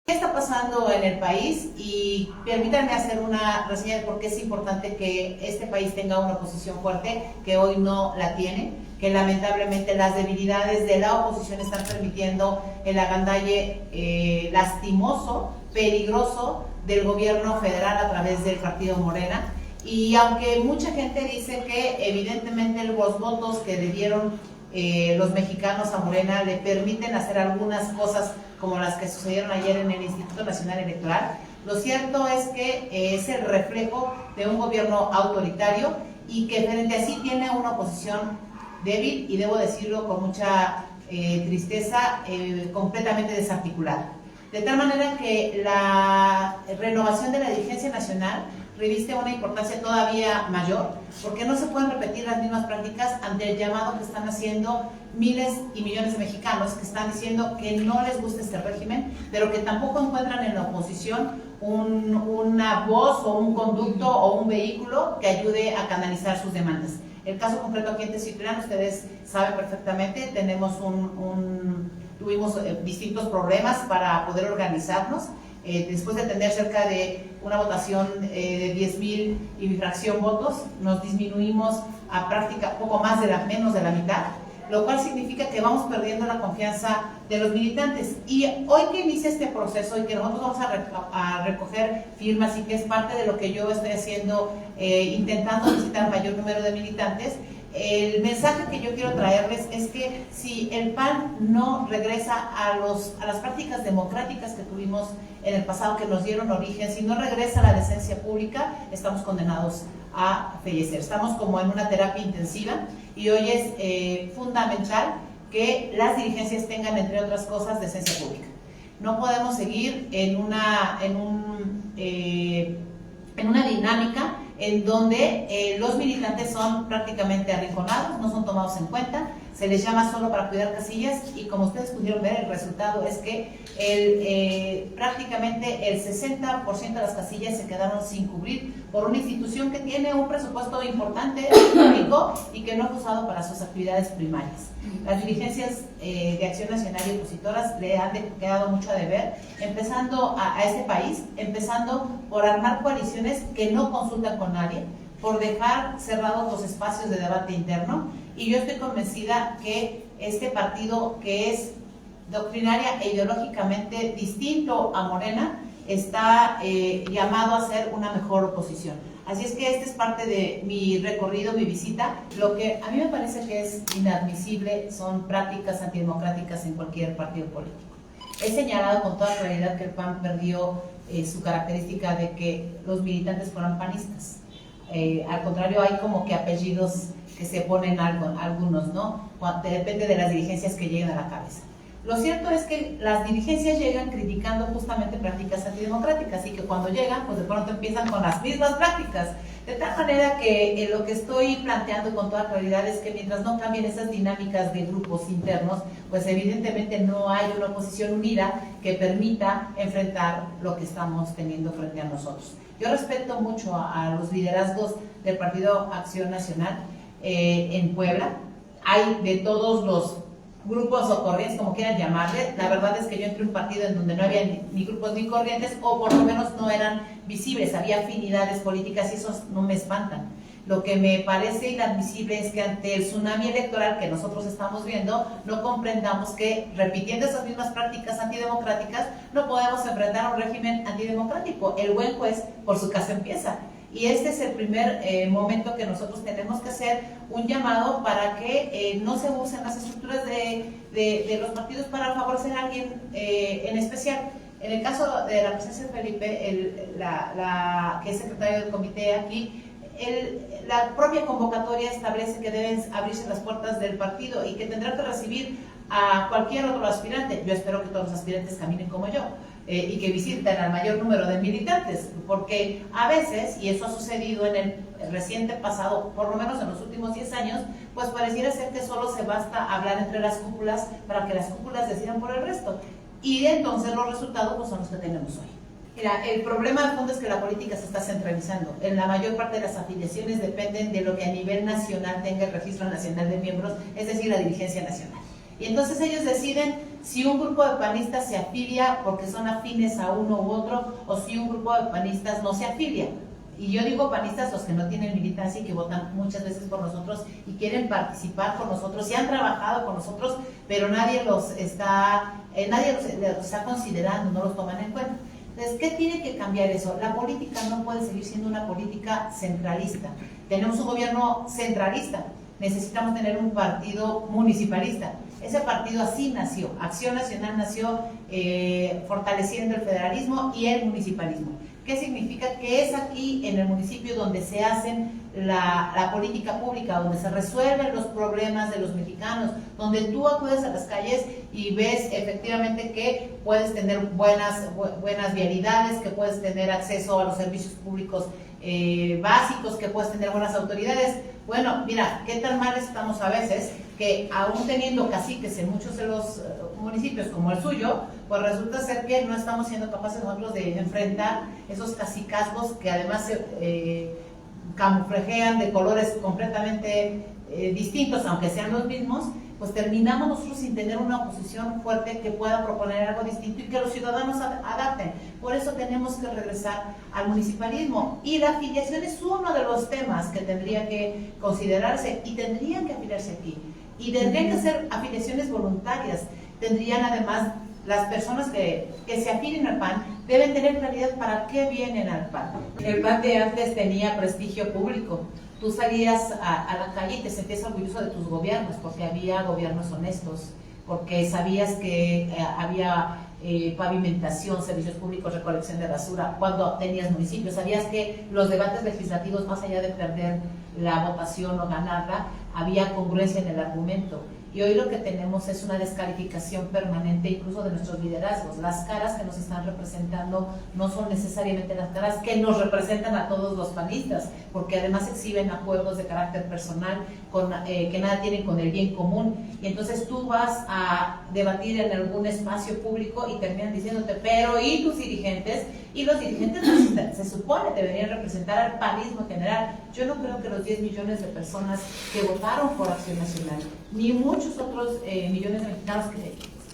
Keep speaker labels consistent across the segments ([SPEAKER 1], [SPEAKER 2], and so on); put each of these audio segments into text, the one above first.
[SPEAKER 1] ¿Qué está pasando en el país? Y permítanme hacer una reseña de por qué es importante que este país tenga una oposición fuerte, que hoy no la tiene, que lamentablemente las debilidades de la oposición están permitiendo el agandalle lastimoso, peligroso del gobierno federal a través del partido Morena. Y aunque mucha gente dice que evidentemente los votos que le dieron los mexicanos a Morena le permiten hacer algunas cosas como las que sucedieron ayer en el Instituto Nacional Electoral, lo cierto es que es el reflejo de un gobierno autoritario y que frente a sí tiene una oposición débil y, debo decirlo con mucha tristeza, completamente desarticulada. De tal manera que la renovación de la dirigencia nacional reviste una importancia todavía mayor, porque no se pueden repetir las mismas prácticas ante el llamado que están haciendo miles y millones de mexicanos que están diciendo que no les gusta este régimen, pero que tampoco encuentran en la oposición una voz o un conducto o un vehículo que ayude a canalizar sus demandas. El caso concreto aquí en Teciutlán, ustedes saben perfectamente, tuvimos distintos problemas para poder organizarnos. Después de tener cerca de una votación de 10,000 y mi fracción votos, nos disminuimos a menos de la mitad, lo cual significa que vamos perdiendo la confianza de los militantes. Y hoy que inicia este proceso y que nosotros vamos a recoger firmas y que es parte de lo que yo estoy haciendo, intentando visitar mayor número de militantes, el mensaje que yo quiero traerles es que si el PAN no regresa a las prácticas democráticas que tuvimos en el pasado, que nos dieron origen, si no regresa a la decencia pública, estamos condenados a fallecer. Estamos como en una terapia intensiva y hoy es fundamental que las dirigencias tengan, entre otras cosas, decencia pública. No podemos seguir en una dinámica en donde los militantes son prácticamente arrinconados, no son tomados en cuenta, se les llama solo para cuidar casillas y, como ustedes pudieron ver, el resultado es que prácticamente el 60% de las casillas se quedaron sin cubrir por una institución que tiene un presupuesto importante, público, y que no fue usado para sus actividades primarias. Las dirigencias de Acción Nacional y opositoras le han quedado mucho a deber, empezando a este país, empezando por armar coaliciones que no consultan con nadie, por dejar cerrados los espacios de debate interno, y yo estoy convencida que este partido, que es doctrinaria e ideológicamente distinto a Morena, está llamado a ser una mejor oposición. Así es que esta es parte de mi recorrido, mi visita. Lo que a mí me parece que es inadmisible son prácticas antidemocráticas en cualquier partido político. He señalado con toda claridad que el PAN perdió su característica de que los militantes fueran panistas. Al contrario, hay como que apellidos que se ponen algunos, ¿no? Depende de las dirigencias que lleguen a la cabeza. Lo cierto es que las dirigencias llegan criticando justamente prácticas antidemocráticas y que cuando llegan, pues de pronto empiezan con las mismas prácticas. De tal manera que lo que estoy planteando con toda claridad es que mientras no cambien esas dinámicas de grupos internos, pues evidentemente no hay una oposición unida que permita enfrentar lo que estamos teniendo frente a nosotros. Yo respeto mucho a los liderazgos del Partido Acción Nacional en Puebla. Hay de todos los grupos o corrientes, como quieran llamarle. La verdad es que yo entré en un partido en donde no había ni grupos ni corrientes, o por lo menos no eran visibles, había afinidades políticas y esos no me espantan. Lo que me parece inadmisible es que ante el tsunami electoral que nosotros estamos viendo, no comprendamos que, repitiendo esas mismas prácticas antidemocráticas, no podemos enfrentar a un régimen antidemocrático. El buen juez por su casa empieza. Y este es el primer momento que nosotros tenemos que hacer un llamado para que no se usen las estructuras de los partidos para favorecer a alguien en especial. En el caso de la presencia de Felipe, que es secretario del comité aquí, la propia convocatoria establece que deben abrirse las puertas del partido y que tendrá que recibir a cualquier otro aspirante. Yo espero que todos los aspirantes caminen como yo. Y que visiten al mayor número de militantes, porque a veces, y eso ha sucedido en el reciente pasado, por lo menos en los últimos 10 años, pues pareciera ser que solo se basta hablar entre las cúpulas para que las cúpulas decidan por el resto, y entonces los resultados pues son los que tenemos hoy. Mira, el problema de fondo es que la política se está centralizando. En la mayor parte de las afiliaciones dependen de lo que a nivel nacional tenga el Registro Nacional de Miembros, es decir, la dirigencia nacional. Y entonces ellos deciden si un grupo de panistas se afilia porque son afines a uno u otro, o si un grupo de panistas no se afilia. Y yo digo panistas los que no tienen militancia y que votan muchas veces por nosotros y quieren participar con nosotros y han trabajado con nosotros, pero nadie los está considerando, no los toman en cuenta. Entonces, ¿qué tiene que cambiar eso? La política no puede seguir siendo una política centralista. Tenemos un gobierno centralista, necesitamos tener un partido municipalista. Ese partido así nació, Acción Nacional nació fortaleciendo el federalismo y el municipalismo. ¿Qué significa? Que es aquí en el municipio donde se hacen la política pública, donde se resuelven los problemas de los mexicanos, donde tú acudes a las calles y ves efectivamente que puedes tener buenas vialidades, que puedes tener acceso a los servicios públicos básicos, que puedes tener buenas autoridades. Bueno, mira, qué tan mal estamos a veces que aún teniendo caciques en muchos de los municipios como el suyo, pues resulta ser que no estamos siendo capaces nosotros de enfrentar esos cacicazgos que además se camuflajean de colores completamente distintos, aunque sean los mismos. Pues terminamos nosotros sin tener una oposición fuerte que pueda proponer algo distinto y que los ciudadanos adapten. Por eso tenemos que regresar al municipalismo. Y la afiliación es uno de los temas que tendría que considerarse y tendrían que afiliarse aquí. Y tendrían que ser afiliaciones voluntarias. Tendrían además, las personas que se afilien al PAN deben tener claridad para qué vienen al PAN. El PAN de antes tenía prestigio público. Tú salías a la calle y te sentías orgulloso de tus gobiernos, porque había gobiernos honestos, porque sabías que había pavimentación, servicios públicos, recolección de basura, cuando tenías municipios. Sabías que los debates legislativos, más allá de perder la votación o ganarla, había congruencia en el argumento. Y hoy lo que tenemos es una descalificación permanente incluso de nuestros liderazgos. Las caras que nos están representando no son necesariamente las caras que nos representan a todos los panistas, porque además exhiben acuerdos de carácter personal que nada tienen con el bien común. Y entonces tú vas a debatir en algún espacio público y terminan diciéndote, pero ¿y tus dirigentes? Y los dirigentes se supone deberían representar al panismo en general. Yo no creo que los 10 millones de personas que votaron por Acción Nacional, ni muchos otros millones de mexicanos,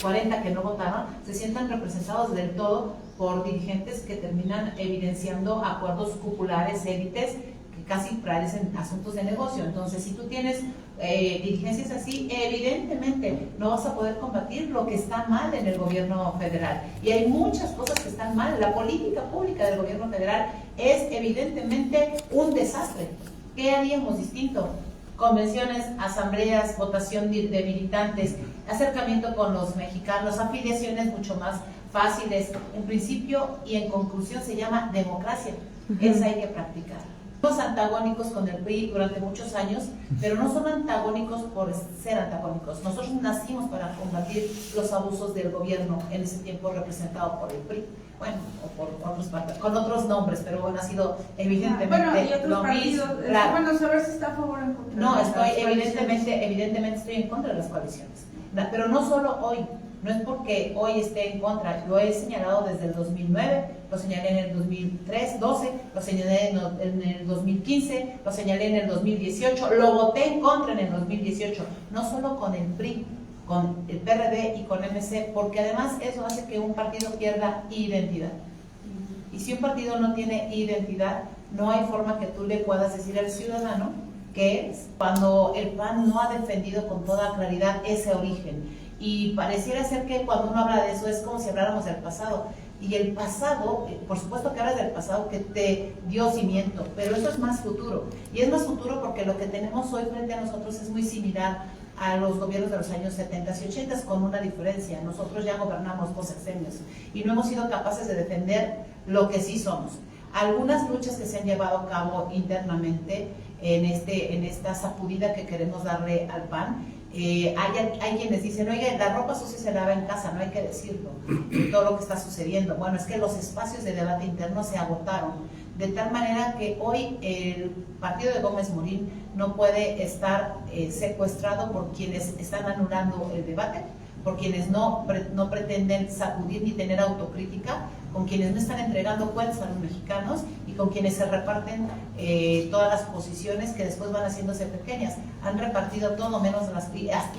[SPEAKER 1] 40 que no votaron, se sientan representados del todo por dirigentes que terminan evidenciando acuerdos cupulares, élites, que casi parecen asuntos de negocio. Entonces, si tú tienes dirigencias así, evidentemente no vas a poder combatir lo que está mal en el gobierno federal. Y hay muchas cosas que están mal. La política pública del gobierno federal es evidentemente un desastre. ¿Qué haríamos distinto? Convenciones, asambleas, votación de militantes, acercamiento con los mexicanos, afiliaciones mucho más fáciles. En principio y en conclusión se llama democracia. Esa hay que practicar. Somos antagónicos con el PRI durante muchos años, pero no son antagónicos por ser antagónicos. Nosotros nacimos para combatir los abusos del gobierno en ese tiempo representado por el PRI. Bueno, o por otros partidos, con otros nombres, pero bueno, ha sido evidentemente
[SPEAKER 2] lo mismo. Claro. Bueno, saber si está a favor o en contra.
[SPEAKER 1] No, evidentemente estoy en contra de las coaliciones. Pero no solo hoy, no es porque hoy esté en contra, lo he señalado desde el 2009, lo señalé en el 2012, lo señalé en el 2015, lo señalé en el 2018, lo voté en contra en el 2018, no solo con el PRI, con el PRD y con MC, porque además eso hace que un partido pierda identidad. Y si un partido no tiene identidad, no hay forma que tú le puedas decir al ciudadano qué es, cuando el PAN no ha defendido con toda claridad ese origen. Y pareciera ser que cuando uno habla de eso es como si habláramos del pasado. Y el pasado, por supuesto que hablas del pasado que te dio cimiento, pero eso es más futuro. Y es más futuro porque lo que tenemos hoy frente a nosotros es muy similar a los gobiernos de los años 70 y 80 con una diferencia. Nosotros ya gobernamos 2 sexenios y no hemos sido capaces de defender lo que sí somos. Algunas luchas que se han llevado a cabo internamente en esta sacudida que queremos darle al PAN, hay quienes dicen, oye, la ropa sucia se lava en casa, no hay que decirlo, todo lo que está sucediendo. Bueno, es que los espacios de debate interno se agotaron, de tal manera que hoy el partido de Gómez Morín no puede estar secuestrado por quienes están anulando el debate, por quienes no pretenden sacudir ni tener autocrítica, con quienes no están entregando cuentas a los mexicanos y con quienes se reparten todas las posiciones que después van haciéndose pequeñas. Han repartido todo menos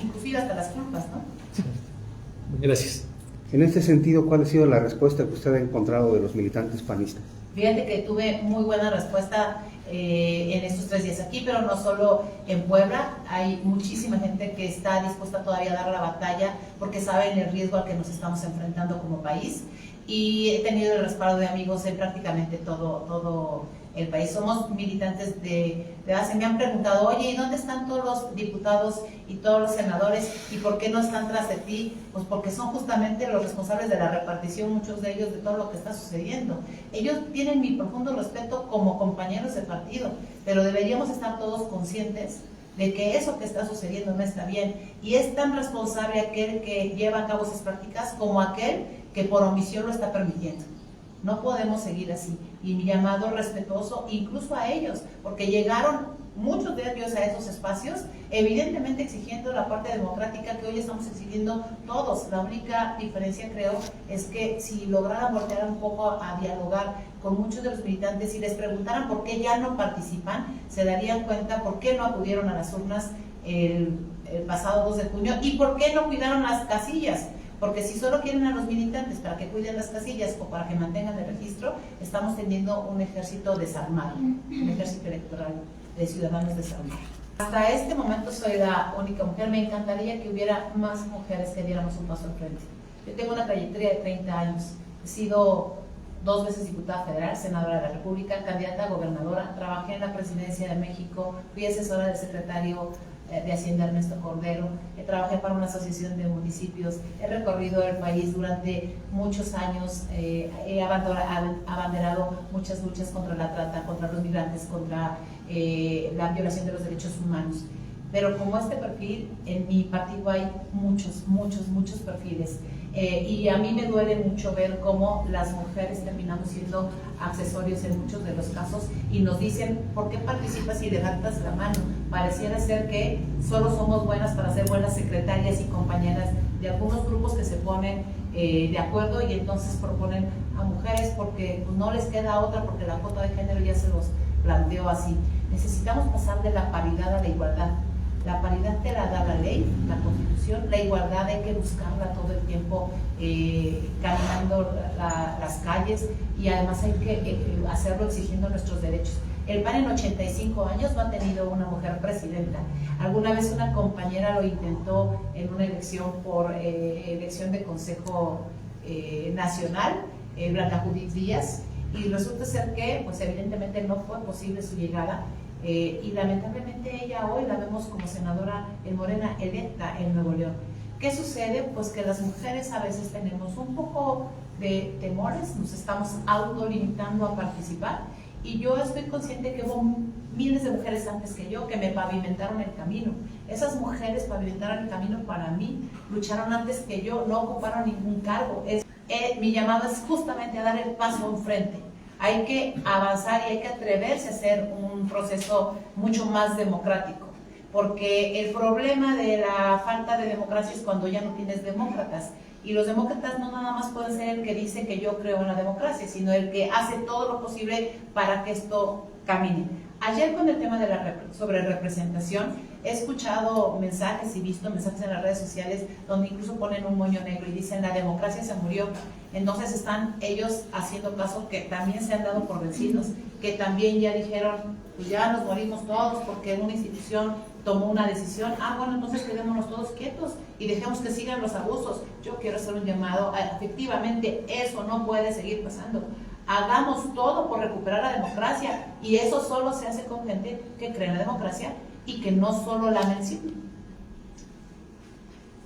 [SPEAKER 1] inclusive hasta las culpas, ¿no?
[SPEAKER 3] Gracias.
[SPEAKER 4] En este sentido, ¿cuál ha sido la respuesta que usted ha encontrado de los militantes panistas?
[SPEAKER 1] Fíjate que tuve muy buena respuesta en estos 3 días aquí, pero no solo en Puebla. Hay muchísima gente que está dispuesta todavía a dar la batalla porque saben el riesgo al que nos estamos enfrentando como país, y he tenido el respaldo de amigos en prácticamente todo el país. Somos militantes de base. Me han preguntado, oye, ¿y dónde están todos los diputados y todos los senadores? ¿Y por qué no están tras de ti? Pues porque son justamente los responsables de la repartición, muchos de ellos, de todo lo que está sucediendo. Ellos tienen mi profundo respeto como compañeros de partido, pero deberíamos estar todos conscientes de que eso que está sucediendo no está bien, y es tan responsable aquel que lleva a cabo esas prácticas como aquel que por omisión lo está permitiendo. No podemos seguir así, y mi llamado respetuoso incluso a ellos, porque llegaron muchos de ellos a esos espacios, evidentemente exigiendo la parte democrática que hoy estamos exigiendo todos. La única diferencia, creo, es que si lograran voltear un poco a dialogar con muchos de los militantes y les preguntaran por qué ya no participan, se darían cuenta por qué no acudieron a las urnas el pasado 2 de junio y por qué no cuidaron las casillas. Porque si solo quieren a los militantes para que cuiden las casillas o para que mantengan el registro, estamos teniendo un ejército desarmado, un ejército electoral de ciudadanos desarmados. Hasta este momento soy la única mujer. Me encantaría que hubiera más mujeres que diéramos un paso al frente. Yo tengo una trayectoria de 30 años. He sido 2 veces diputada federal, senadora de la República, candidata a gobernadora, trabajé en la Presidencia de México, fui asesora del secretario de Hacienda Ernesto Cordero, trabajé para una asociación de municipios, he recorrido el país durante muchos años, he abanderado muchas luchas contra la trata, contra los migrantes, contra la violación de los derechos humanos. Pero como este perfil, en mi partido hay muchos perfiles. Y a mí me duele mucho ver cómo las mujeres terminamos siendo accesorios en muchos de los casos y nos dicen, ¿por qué participas y levantas la mano? Pareciera ser que solo somos buenas para ser buenas secretarias y compañeras de algunos grupos que se ponen de acuerdo y entonces proponen a mujeres porque pues, no les queda otra, porque la cuota de género ya se los planteó así. Necesitamos pasar de la paridad a la igualdad. La paridad te la da la ley, la Constitución, la igualdad hay que buscarla todo el tiempo caminando las calles, y además hay que hacerlo exigiendo nuestros derechos. El PAN en 85 años no ha tenido una mujer presidenta. Alguna vez una compañera lo intentó en una elección por elección de Consejo Nacional, Blanca Judith Díaz, y resulta ser que pues evidentemente no fue posible su llegada. Y lamentablemente ella hoy la vemos como senadora en Morena electa en Nuevo León. ¿Qué sucede? Pues que las mujeres a veces tenemos un poco de temores, nos estamos autolimitando a participar, y yo estoy consciente que hubo miles de mujeres antes que yo que me pavimentaron el camino. Esas mujeres pavimentaron el camino para mí, lucharon antes que yo, no ocuparon ningún cargo. Mi llamado es justamente a dar el paso enfrente. Hay que avanzar y hay que atreverse a hacer un proceso mucho más democrático, porque el problema de la falta de democracia es cuando ya no tienes demócratas, y los demócratas no nada más pueden ser el que dice que yo creo en la democracia, sino el que hace todo lo posible para que esto camine. Ayer con el tema de sobre representación, he escuchado mensajes y visto mensajes en las redes sociales donde incluso ponen un moño negro y dicen la democracia se murió. Entonces están ellos haciendo caso que también se han dado por vencidos, que también ya dijeron, pues ya nos morimos todos porque una institución tomó una decisión. Bueno, entonces quedémonos todos quietos y dejemos que sigan los abusos. Yo quiero hacer un llamado, efectivamente eso no puede seguir pasando. Hagamos todo por recuperar la democracia, y eso solo se hace con gente que cree en la democracia y que no solo la menciona.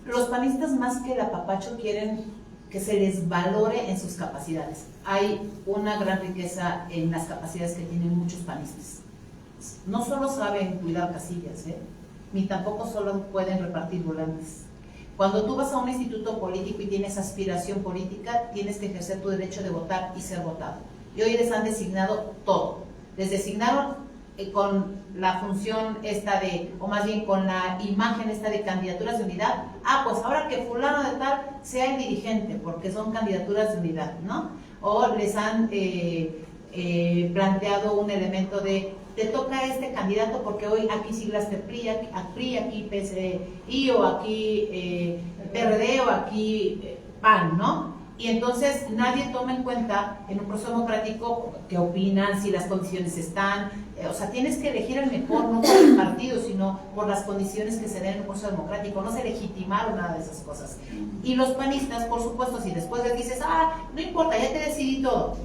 [SPEAKER 1] Los panistas, más que el apapacho, quieren que se les valore en sus capacidades. Hay una gran riqueza en las capacidades que tienen muchos panistas. No solo saben cuidar casillas, ni tampoco solo pueden repartir volantes. Cuando tú vas a un instituto político y tienes aspiración política, tienes que ejercer tu derecho de votar y ser votado. Y hoy les han designado todo. Les designaron con la función esta o más bien con la imagen esta de candidaturas de unidad. Pues ahora que fulano de tal sea el dirigente, porque son candidaturas de unidad, ¿no? O les han planteado un elemento de te toca este candidato porque hoy aquí siglaste PRI, aquí PSI, o aquí PRD, o aquí PAN, ¿no? Y entonces nadie toma en cuenta en un proceso democrático qué opinan, si las condiciones están, o sea, tienes que elegir el mejor, no por el partido, sino por las condiciones que se den en un proceso democrático. No se legitimaron nada de esas cosas. Y los panistas, por supuesto, si después les dices, no importa, ya te decidí todo,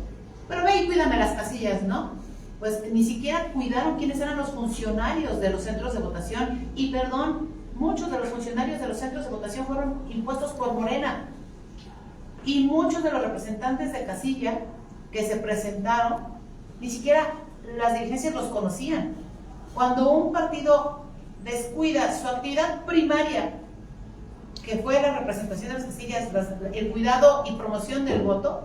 [SPEAKER 1] pero ve y cuídame las casillas, ¿no? Pues ni siquiera cuidaron quiénes eran los funcionarios de los centros de votación. Y perdón, muchos de los funcionarios de los centros de votación fueron impuestos por Morena. Y muchos de los representantes de casilla que se presentaron, ni siquiera las dirigencias los conocían. Cuando un partido descuida su actividad primaria, que fue la representación de las casillas, el cuidado y promoción del voto,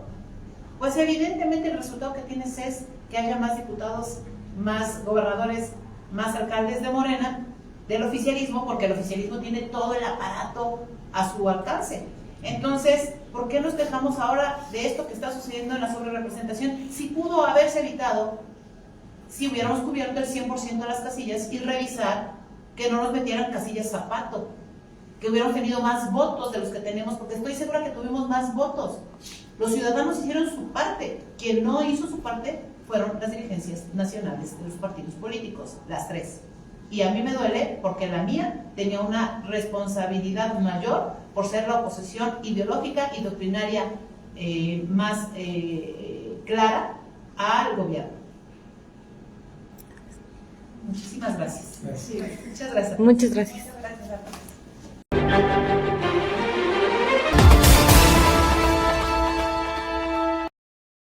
[SPEAKER 1] pues evidentemente el resultado que tienes es que haya más diputados, más gobernadores, más alcaldes de Morena, del oficialismo, porque el oficialismo tiene todo el aparato a su alcance. Entonces, ¿por qué nos quejamos ahora de esto que está sucediendo en la sobrerepresentación? Si pudo haberse evitado, si hubiéramos cubierto el 100% de las casillas y revisar que no nos metieran casillas zapato, que hubiéramos tenido más votos de los que tenemos, porque estoy segura que tuvimos más votos. Los ciudadanos hicieron su parte. Quien no hizo su parte fueron las dirigencias nacionales de los partidos políticos, las tres. Y a mí me duele porque la mía tenía una responsabilidad mayor por ser la oposición ideológica y doctrinaria más clara al gobierno. Muchísimas gracias.
[SPEAKER 3] Gracias.
[SPEAKER 1] Sí, muchas gracias.
[SPEAKER 3] Muchas gracias.
[SPEAKER 1] Muchas gracias.